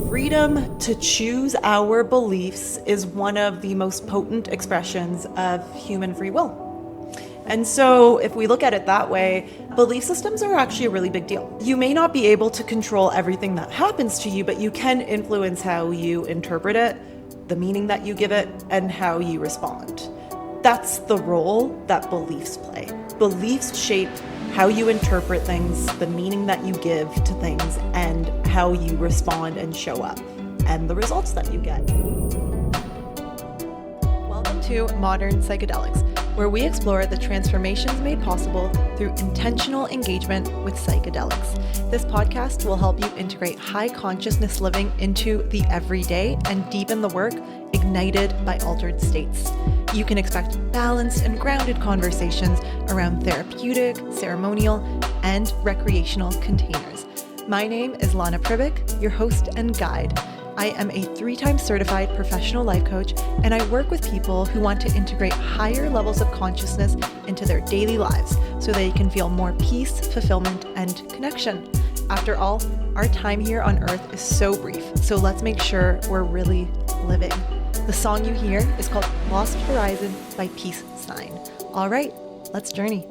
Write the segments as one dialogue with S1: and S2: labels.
S1: freedom to choose our beliefs is one of the most potent expressions of human free will. And so if we look at it that way, belief systems are actually a really big deal. You may not be able to control everything that happens to you, but you can influence how you interpret it, the meaning that you give it, and how you respond. That's the role that beliefs play. Beliefs shape how you interpret things, the meaning that you give to things, and how you respond and show up, and the results that you get. Welcome to Modern Psychedelics, where we explore the transformations made possible through intentional engagement with psychedelics. This podcast will help you integrate high consciousness living into the everyday and deepen the work ignited by altered states. You can expect balanced and grounded conversations around therapeutic, ceremonial, and recreational containers. My name is Lana Pribic, your host and guide. I am a 3-time certified professional life coach, and I work with people who want to integrate higher levels of consciousness into their daily lives so they can feel more peace, fulfillment, and connection. After all, our time here on Earth is so brief, so let's make sure we're really living. The song you hear is called Lost Horizon by Peace Sign. All right, let's journey.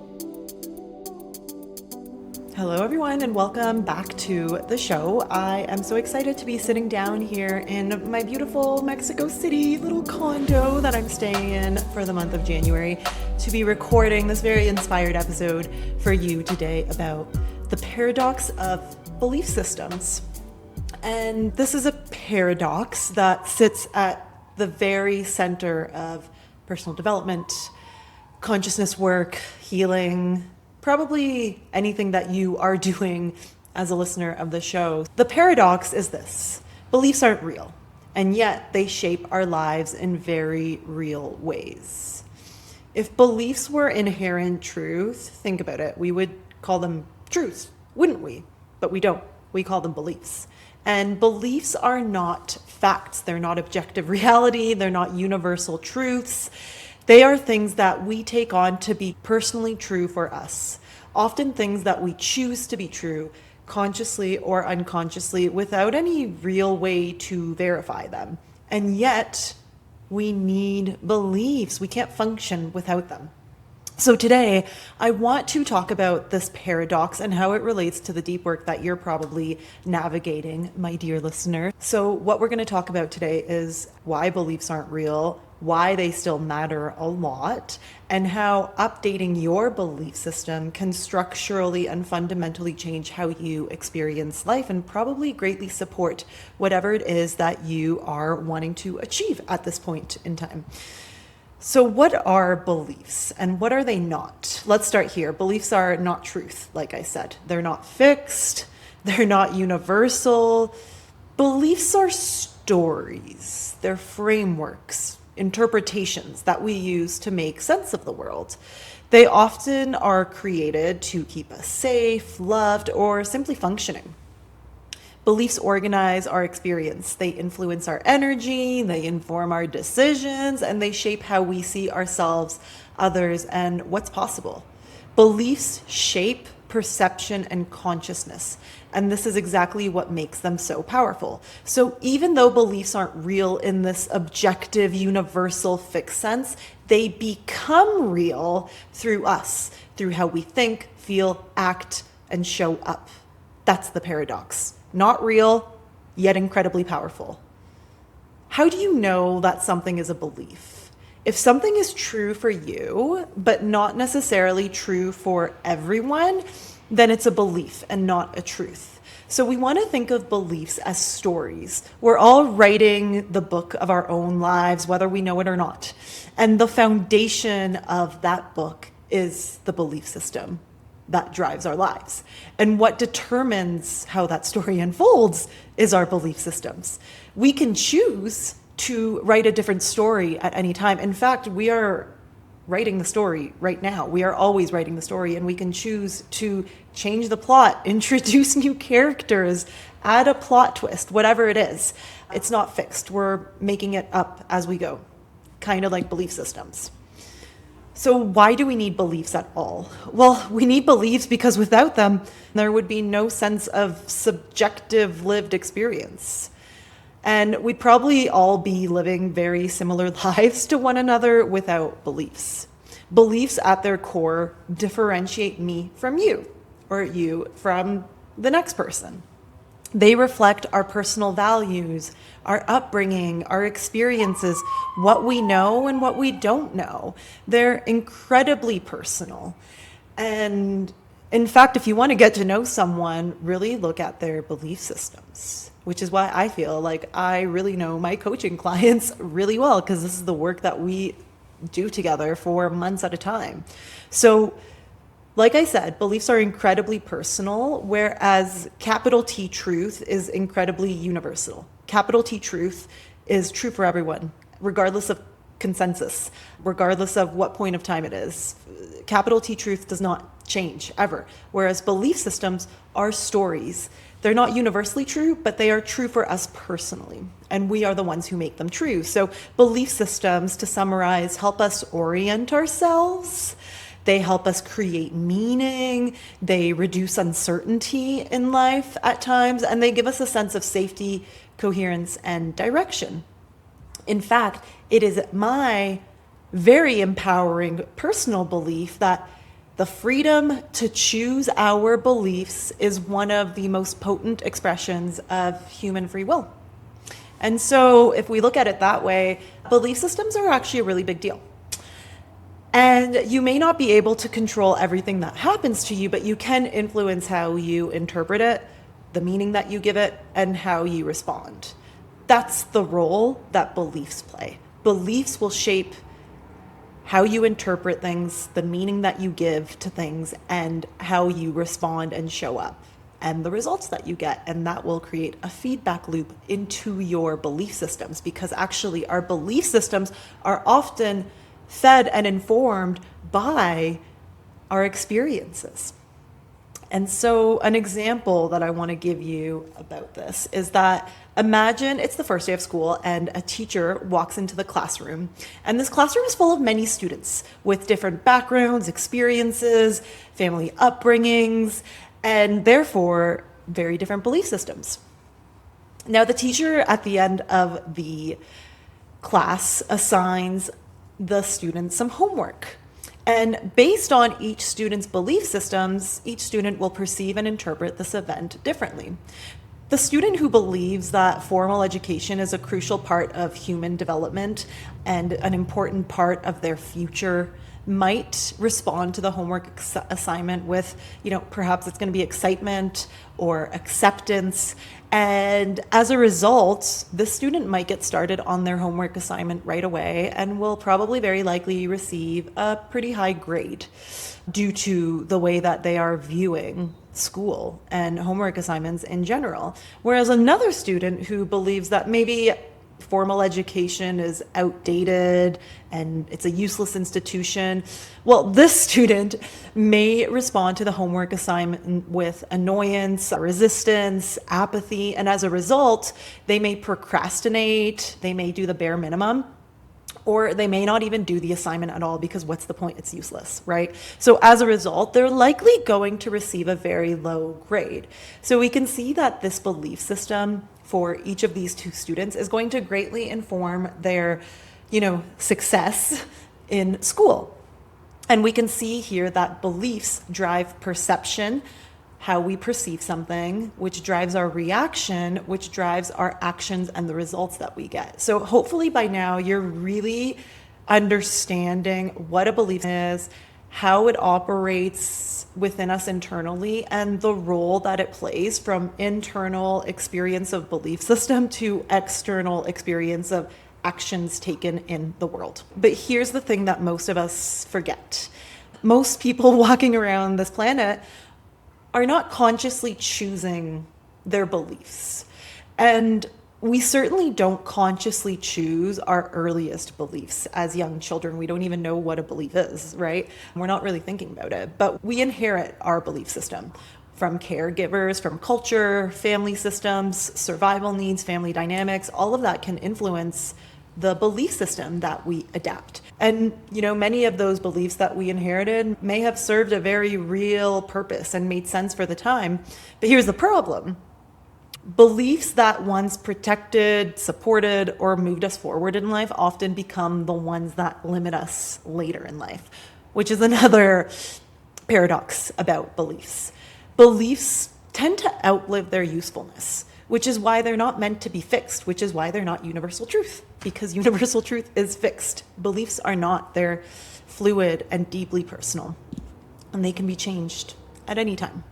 S1: Hello everyone and welcome back to the show. I am so excited to be sitting down here in my beautiful Mexico City little condo that I'm staying in for the month of January to be recording this very inspired episode for you today about the paradox of belief systems. And this is a paradox that sits at the very center of personal development, consciousness work, healing, probably anything that you are doing as a listener of the show. The paradox is this: beliefs aren't real, and yet they shape our lives in very real ways. If beliefs were inherent truth, think about it, we would call them truths, wouldn't we? But we don't. We call them beliefs. And beliefs are not facts. They're not objective reality. They're not universal truths. They are things that we take on to be personally true for us. Often things that we choose to be true, consciously or unconsciously, without any real way to verify them. And yet, we need beliefs. We can't function without them. So today, I want to talk about this paradox and how it relates to the deep work that you're probably navigating, my dear listener. So what we're going to talk about today is why beliefs aren't real, why they still matter a lot, and how updating your belief system can structurally and fundamentally change how you experience life and probably greatly support whatever it is that you are wanting to achieve at this point in time. So what are beliefs and what are they not? Let's start here. Beliefs are not truth, like I said. They're not fixed. They're not universal. Beliefs are stories. They're frameworks, interpretations that we use to make sense of the world. They often are created to keep us safe, loved, or simply functioning. Beliefs organize our experience. They influence our energy, they inform our decisions, and they shape how we see ourselves, others, and what's possible. Beliefs shape perception and consciousness, and this is exactly what makes them so powerful. So even though beliefs aren't real in this objective, universal, fixed sense, they become real through us, through how we think, feel, act, and show up. That's the paradox. Not real, yet incredibly powerful. How do you know that something is a belief? If something is true for you, but not necessarily true for everyone, then it's a belief and not a truth. So we want to think of beliefs as stories. We're all writing the book of our own lives, whether we know it or not. And the foundation of that book is the belief system that drives our lives. And what determines how that story unfolds is our belief systems. We can choose to write a different story at any time. In fact, we are writing the story right now. We are always writing the story, and we can choose to change the plot, introduce new characters, add a plot twist, whatever it is. It's not fixed. We're making it up as we go, kind of like belief systems. So why do we need beliefs at all? Well, we need beliefs because without them, there would be no sense of subjective lived experience. And we'd probably all be living very similar lives to one another without beliefs. Beliefs at their core differentiate me from you, or you from the next person. They reflect our personal values, our upbringing, our experiences, what we know and what we don't know. They're incredibly personal. And in fact, if you want to get to know someone, really look at their belief systems, which is why I feel like I really know my coaching clients really well, because this is the work that we do together for months at a time. So, like I said, beliefs are incredibly personal, whereas capital T truth is incredibly universal. Capital T truth is true for everyone, regardless of consensus, regardless of what point of time it is. Capital T truth does not change ever, whereas belief systems are stories. They're not universally true, but they are true for us personally, and we are the ones who make them true. So belief systems, to summarize, help us orient ourselves. They help us create meaning, they reduce uncertainty in life at times, and they give us a sense of safety, coherence, and direction. In fact, it is my very empowering personal belief that the freedom to choose our beliefs is one of the most potent expressions of human free will. And so if we look at it that way, belief systems are actually a really big deal. And you may not be able to control everything that happens to you, but you can influence how you interpret it, the meaning that you give it, and how you respond. That's the role that beliefs play. Beliefs will shape how you interpret things, the meaning that you give to things, and how you respond and show up, and the results that you get. And that will create a feedback loop into your belief systems, because actually our belief systems are often fed and informed by our experiences. And so an example that I want to give you about this is that imagine it's the first day of school and a teacher walks into the classroom, and this classroom is full of many students with different backgrounds, experiences, family upbringings, and therefore very different belief systems. Now the teacher at the end of the class assigns the students some homework. And based on each student's belief systems, each student will perceive and interpret this event differently. The student who believes that formal education is a crucial part of human development and an important part of their future might respond to the homework assignment with, perhaps it's going to be excitement or acceptance. And as a result, this student might get started on their homework assignment right away and will probably very likely receive a pretty high grade due to the way that they are viewing school and homework assignments in general. Whereas another student who believes that maybe formal education is outdated and it's a useless institution, well, this student may respond to the homework assignment with annoyance, resistance, apathy, and as a result, they may procrastinate, they may do the bare minimum, or they may not even do the assignment at all, because what's the point? It's useless, right? So as a result, they're likely going to receive a very low grade. So we can see that this belief system for each of these two students is going to greatly inform their, success in school. And we can see here that beliefs drive perception, how we perceive something, which drives our reaction, which drives our actions and the results that we get. So hopefully by now you're really understanding what a belief is, how it operates within us internally, and the role that it plays from internal experience of belief system to external experience of actions taken in the world. But here's the thing that most of us forget. Most people walking around this planet are not consciously choosing their beliefs. And we certainly don't consciously choose our earliest beliefs as young children. We don't even know what a belief is, right? We're not really thinking about it, but we inherit our belief system from caregivers, from culture, family systems, survival needs, family dynamics. All of that can influence the belief system that we adapt. And, many of those beliefs that we inherited may have served a very real purpose and made sense for the time. But here's the problem. Beliefs that once protected, supported, or moved us forward in life often become the ones that limit us later in life, which is another paradox about beliefs. Beliefs tend to outlive their usefulness, which is why they're not meant to be fixed, which is why they're not universal truth, because universal truth is fixed. Beliefs are not. They're fluid and deeply personal, and they can be changed at any time.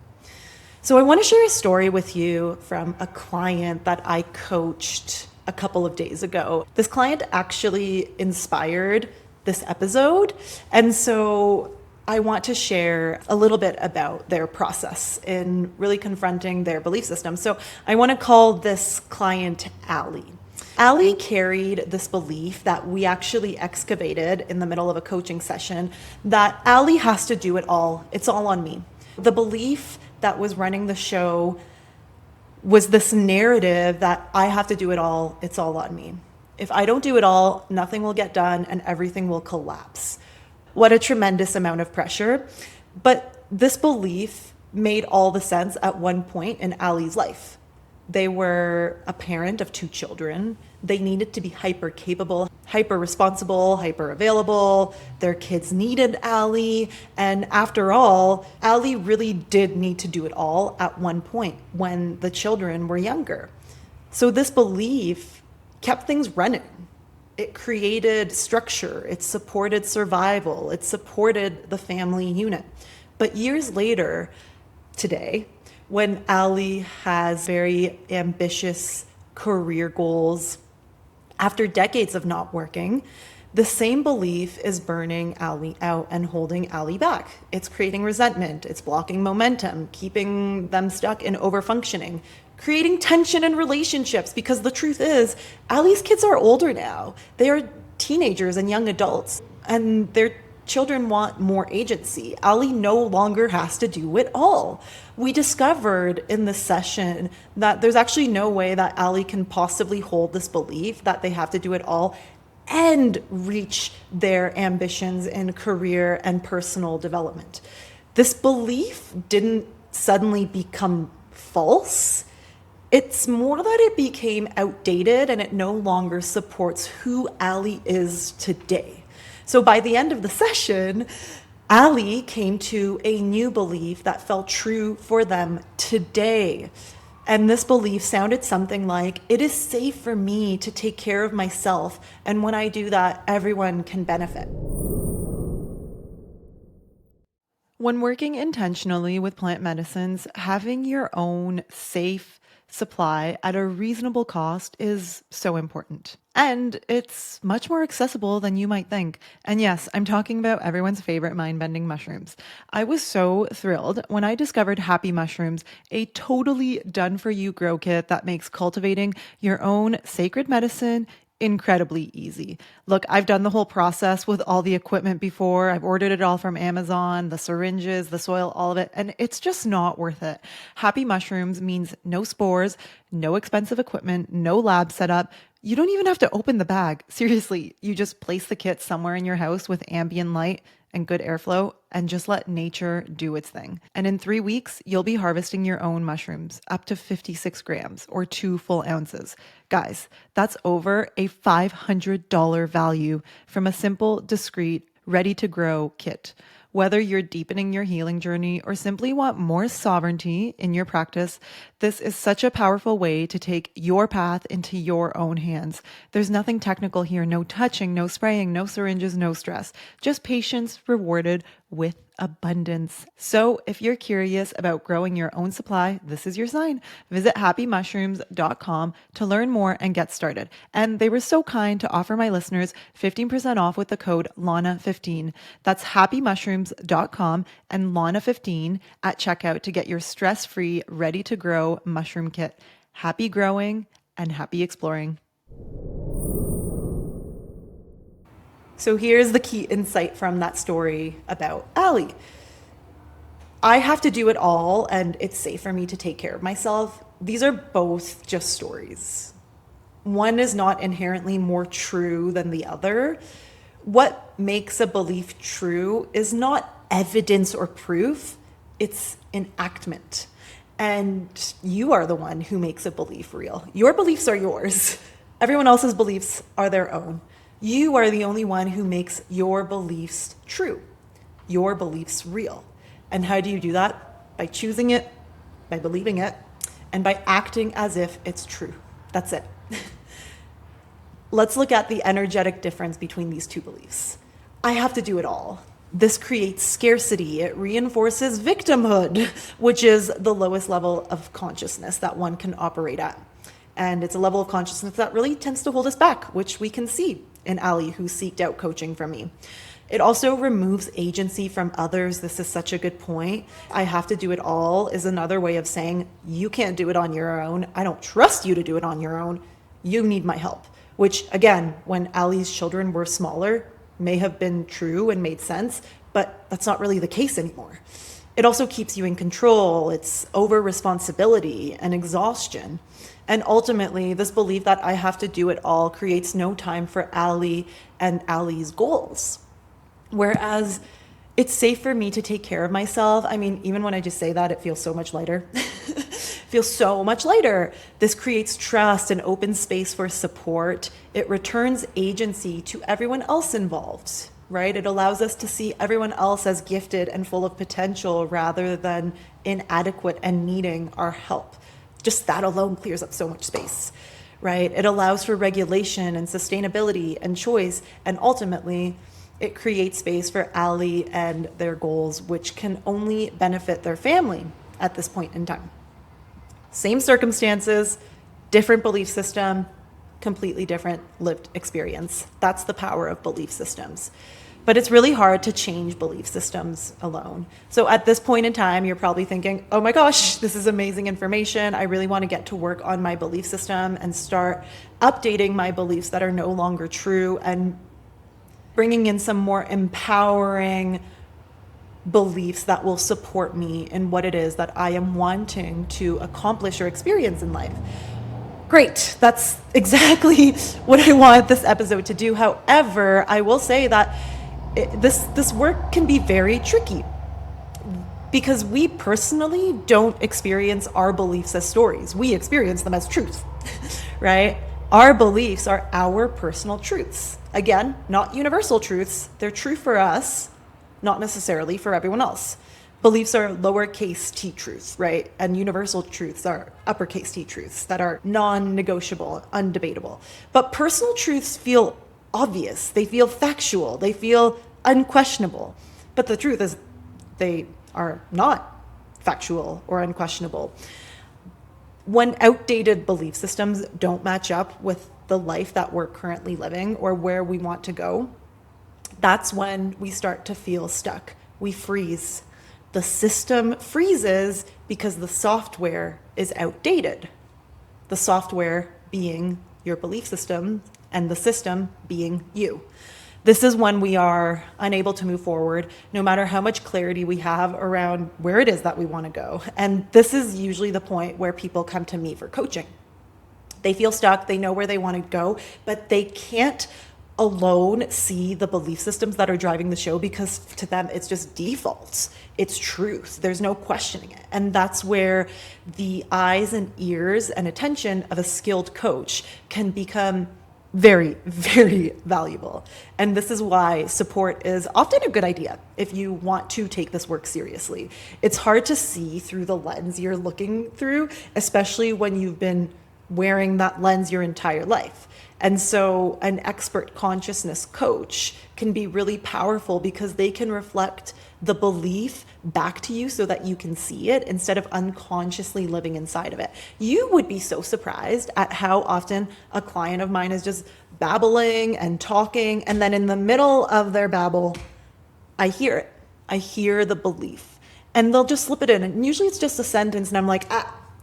S1: So I want to share a story with you from a client that I coached a couple of days ago. This client actually inspired this episode, and so I want to share a little bit about their process in really confronting their belief system. So I want to call this client Allie. Allie carried this belief that we actually excavated in the middle of a coaching session, that Allie has to do it all. It's all on me. The belief that was running the show was this narrative that I have to do it all, it's all on me. If I don't do it all, nothing will get done and everything will collapse. What a tremendous amount of pressure. But this belief made all the sense at one point in Allie's life. They were a parent of 2 children. They needed to be hyper capable, hyper responsible, hyper available. Their kids needed Allie. And after all, Allie really did need to do it all at one point when the children were younger. So this belief kept things running. It created structure. It supported survival. It supported the family unit. But years later, today, when Allie has very ambitious career goals, after decades of not working, the same belief is burning Allie out and holding Allie back. It's creating resentment. It's blocking momentum, keeping them stuck in overfunctioning, creating tension in relationships, because the truth is, Allie's kids are older now. They are teenagers and young adults, and their children want more agency. Allie no longer has to do it all. We discovered in this session that there's actually no way that Allie can possibly hold this belief that they have to do it all and reach their ambitions in career and personal development. This belief didn't suddenly become false. It's more that it became outdated and it no longer supports who Allie is today. So by the end of the session, Allie came to a new belief that felt true for them today. And this belief sounded something like, it is safe for me to take care of myself. And when I do that, everyone can benefit. When working intentionally with plant medicines, having your own safe supply at a reasonable cost is so important. And it's much more accessible than you might think. And yes, I'm talking about everyone's favorite mind-bending mushrooms. I was so thrilled when I discovered Happy Mushrooms, a totally done-for-you grow kit that makes cultivating your own sacred medicine incredibly easy. Look, I've done the whole process with all the equipment before. I've ordered it all from Amazon, the syringes, the soil, all of it, and it's just not worth it. Happy Mushrooms means no spores, no expensive equipment, no lab setup. You don't even have to open the bag. Seriously, you just place the kit somewhere in your house with ambient light and good airflow and just let nature do its thing. And in 3 weeks, you'll be harvesting your own mushrooms, up to 56 grams or 2 full ounces. Guys, that's over a $500 value from a simple, discreet, ready to grow kit. Whether you're deepening your healing journey or simply want more sovereignty in your practice, this is such a powerful way to take your path into your own hands. There's nothing technical here, no touching, no spraying, no syringes, no stress, just patience rewarded with abundance. So if you're curious about growing your own supply, this is your sign. Visit happymushrooms.com to learn more and get started. And they were so kind to offer my listeners 15% off with the code Lana15. That's happymushrooms.com and Lana15 at checkout to get your stress-free, ready-to-grow mushroom kit. Happy growing and happy exploring. So here's the key insight from that story about Allie. I have to do it all, and it's safe for me to take care of myself. These are both just stories. One is not inherently more true than the other. What makes a belief true is not evidence or proof, it's enactment. And you are the one who makes a belief real. Your beliefs are yours. Everyone else's beliefs are their own. You are the only one who makes your beliefs true, your beliefs real. And how do you do that? By choosing it, by believing it, and by acting as if it's true. That's it. Let's look at the energetic difference between these two beliefs. I have to do it all. This creates scarcity. It reinforces victimhood, which is the lowest level of consciousness that one can operate at. And it's a level of consciousness that really tends to hold us back, which we can see in Ali, who seeked out coaching from me. It also removes agency from others. This is such a good point. I have to do it all is another way of saying you can't do it on your own. I don't trust you to do it on your own. You need my help, which again, when Ali's children were smaller, may have been true and made sense, but that's not really the case anymore. It also keeps you in control. It's over responsibility and exhaustion. And ultimately, this belief that I have to do it all creates no time for Ali and Ali's goals. Whereas it's safe for me to take care of myself. I mean, even when I just say that, it feels so much lighter. Feels so much lighter. This creates trust and open space for support. It returns agency to everyone else involved, right? It allows us to see everyone else as gifted and full of potential rather than inadequate and needing our help. Just that alone clears up so much space, right? It allows for regulation and sustainability and choice, and ultimately, it creates space for Ali and their goals, which can only benefit their family at this point in time. Same circumstances, different belief system, completely different lived experience. That's the power of belief systems. But it's really hard to change belief systems alone. So at this point in time, you're probably thinking, oh my gosh, this is amazing information. I really want to get to work on my belief system and start updating my beliefs that are no longer true and bringing in some more empowering beliefs that will support me in what it is that I am wanting to accomplish or experience in life. Great, that's exactly what I want this episode to do. However, I will say that this work can be very tricky because we personally don't experience our beliefs as stories. We experience them as truth, right? Our beliefs are our personal truths. Again, not universal truths. They're true for us, not necessarily for everyone else. Beliefs are lowercase t truths, right? And universal truths are uppercase t truths that are non-negotiable, undebatable. But personal truths feel obvious. They feel factual. They feel unquestionable. But the truth is they are not factual or unquestionable. When outdated belief systems don't match up with the life that we're currently living or where we want to go, that's when we start to feel stuck. We freeze. The system freezes because the software is outdated. The software being your belief system and the system being you. This is when we are unable to move forward, no matter how much clarity we have around where it is that we want to go. And this is usually the point where people come to me for coaching. They feel stuck, they know where they want to go, but they can't alone see the belief systems that are driving the show because to them it's just defaults. It's truth. There's no questioning it. And that's where the eyes and ears and attention of a skilled coach can become very, very valuable. And this is why support is often a good idea if you want to take this work seriously. It's hard to see through the lens you're looking through, especially when you've been wearing that lens your entire life. And so an expert consciousness coach can be really powerful because they can reflect the belief back to you so that you can see it instead of unconsciously living inside of it. You would be so surprised at how often a client of mine is just babbling and talking, and then in the middle of their babble, I hear it. I hear the belief. And they'll just slip it in. And usually it's just a sentence, and I'm like,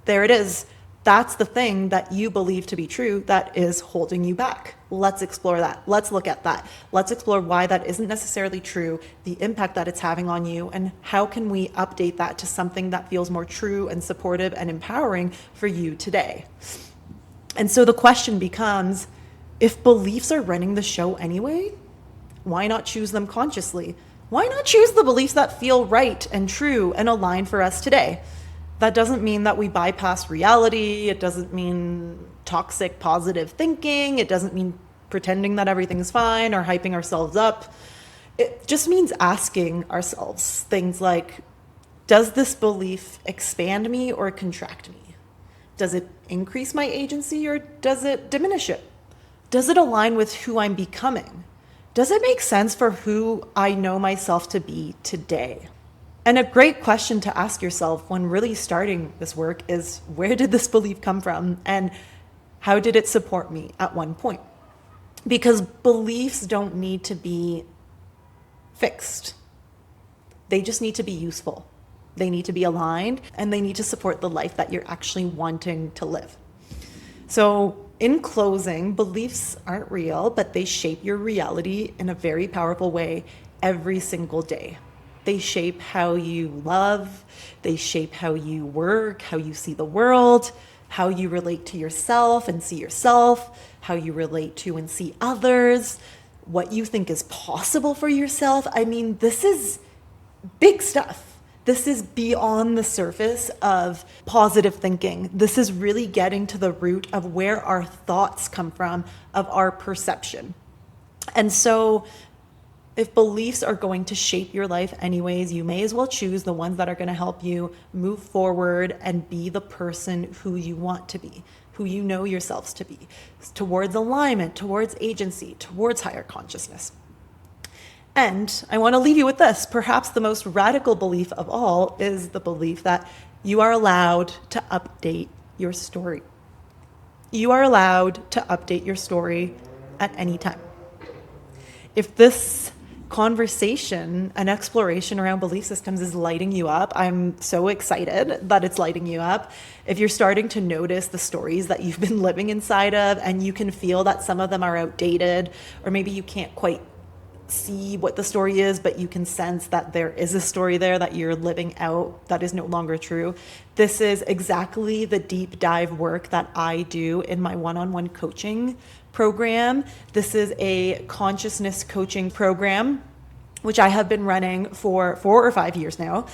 S1: there it is. That's the thing that you believe to be true that is holding you back. Let's explore that. Let's look at that. Let's explore why that isn't necessarily true, the impact that it's having on you, and how can we update that to something that feels more true and supportive and empowering for you today. And so the question becomes, if beliefs are running the show anyway, why not choose them consciously? Why not choose the beliefs that feel right and true and aligned for us today? That doesn't mean that we bypass reality. It doesn't mean toxic positive thinking. It doesn't mean pretending that everything's fine or hyping ourselves up. It just means asking ourselves things like, does this belief expand me or contract me? Does it increase my agency or does it diminish it? Does it align with who I'm becoming? Does it make sense for who I know myself to be today? And a great question to ask yourself when really starting this work is, where did this belief come from and how did it support me at one point? Because beliefs don't need to be fixed. They just need to be useful. They need to be aligned and they need to support the life that you're actually wanting to live. So in closing, beliefs aren't real, but they shape your reality in a very powerful way every single day. They shape how you love, they shape how you work, how you see the world, how you relate to yourself and see yourself, how you relate to and see others, what you think is possible for yourself. I mean, this is big stuff. This is beyond the surface of positive thinking. This is really getting to the root of where our thoughts come from, of our perception. And so if beliefs are going to shape your life anyways, you may as well choose the ones that are going to help you move forward and be the person who you want to be, who you know yourselves to be, towards alignment, towards agency, towards higher consciousness. And I want to leave you with this. Perhaps the most radical belief of all is the belief that you are allowed to update your story. You are allowed to update your story at any time. If this conversation and exploration around belief systems is lighting you up, I'm so excited that it's lighting you up. If you're starting to notice the stories that you've been living inside of and you can feel that some of them are outdated, or maybe you can't quite see what the story is, but you can sense that there is a story there that you're living out that is no longer true. This is exactly the deep dive work that I do in my one-on-one coaching program. This is a consciousness coaching program, which I have been running for 4 or 5 years now.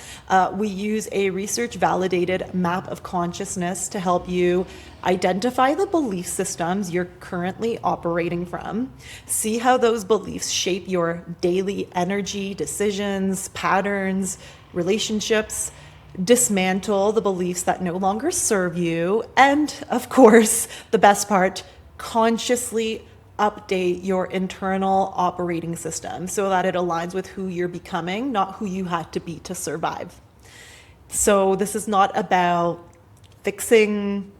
S1: We use a research-validated map of consciousness to help you identify the belief systems you're currently operating from, see how those beliefs shape your daily energy, decisions, patterns, relationships, dismantle the beliefs that no longer serve you, and of course, the best part, consciously update your internal operating system so that it aligns with who you're becoming, not who you had to be to survive. So this is not about fixing,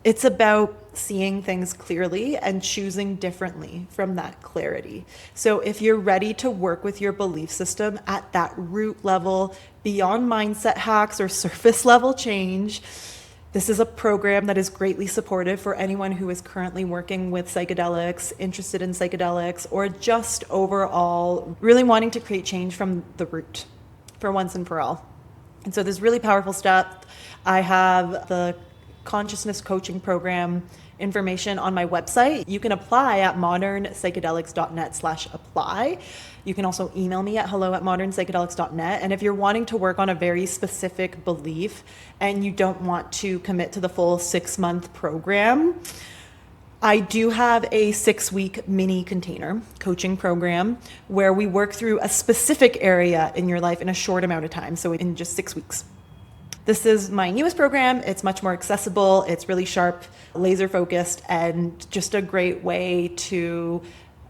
S1: it's about seeing things clearly and choosing differently from that clarity. So if you're ready to work with your belief system at that root level, beyond mindset hacks or surface level change, this is a program that is greatly supportive for anyone who is currently working with psychedelics, interested in psychedelics, or just overall really wanting to create change from the root for once and for all. And so this really powerful stuff. I have the consciousness coaching program information on my website. You can apply at modernpsychedelics.net/apply. You can also email me at hello@modernpsychedelics.net. And if you're wanting to work on a very specific belief and you don't want to commit to the full 6-month program, I do have a 6-week mini container coaching program where we work through a specific area in your life in a short amount of time. So in just 6 weeks. This is my newest program. It's much more accessible. It's really sharp, laser focused, and just a great way to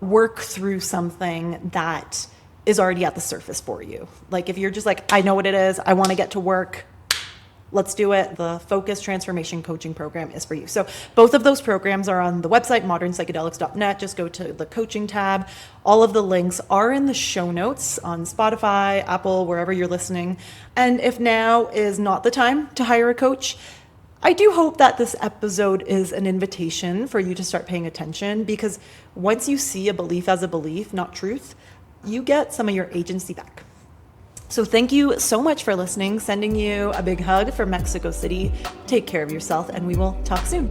S1: work through something that is already at the surface for you. Like if you're just like, I know what it is, I want to get to work, let's do it. The Focus Transformation Coaching Program is for you. So both of those programs are on the website, modernpsychedelics.net. Just go to the coaching tab. All of the links are in the show notes on Spotify, Apple, wherever you're listening. And if now is not the time to hire a coach, I do hope that this episode is an invitation for you to start paying attention, because once you see a belief as a belief, not truth, you get some of your agency back. So thank you so much for listening. Sending you a big hug from Mexico City. Take care of yourself, and we will talk soon.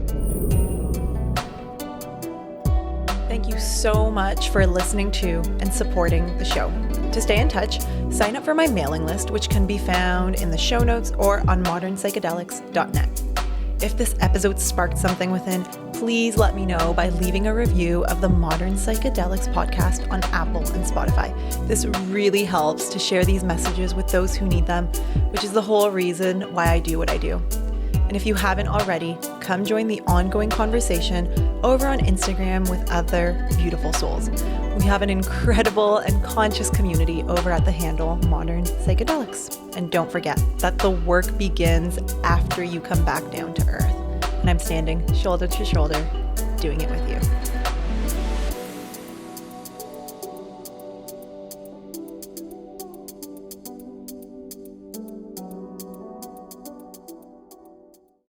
S1: Thank you so much for listening to and supporting the show. To stay in touch, sign up for my mailing list, which can be found in the show notes or on modernpsychedelics.net. If this episode sparked something within, please let me know by leaving a review of the Modern Psychedelics podcast on Apple and Spotify. This really helps to share these messages with those who need them, which is the whole reason why I do what I do. And if you haven't already, come join the ongoing conversation over on Instagram with other beautiful souls. We have an incredible and conscious community over at the handle Modern Psychedelics. And don't forget that the work begins after you come back down to earth. And I'm standing shoulder to shoulder, doing it with you.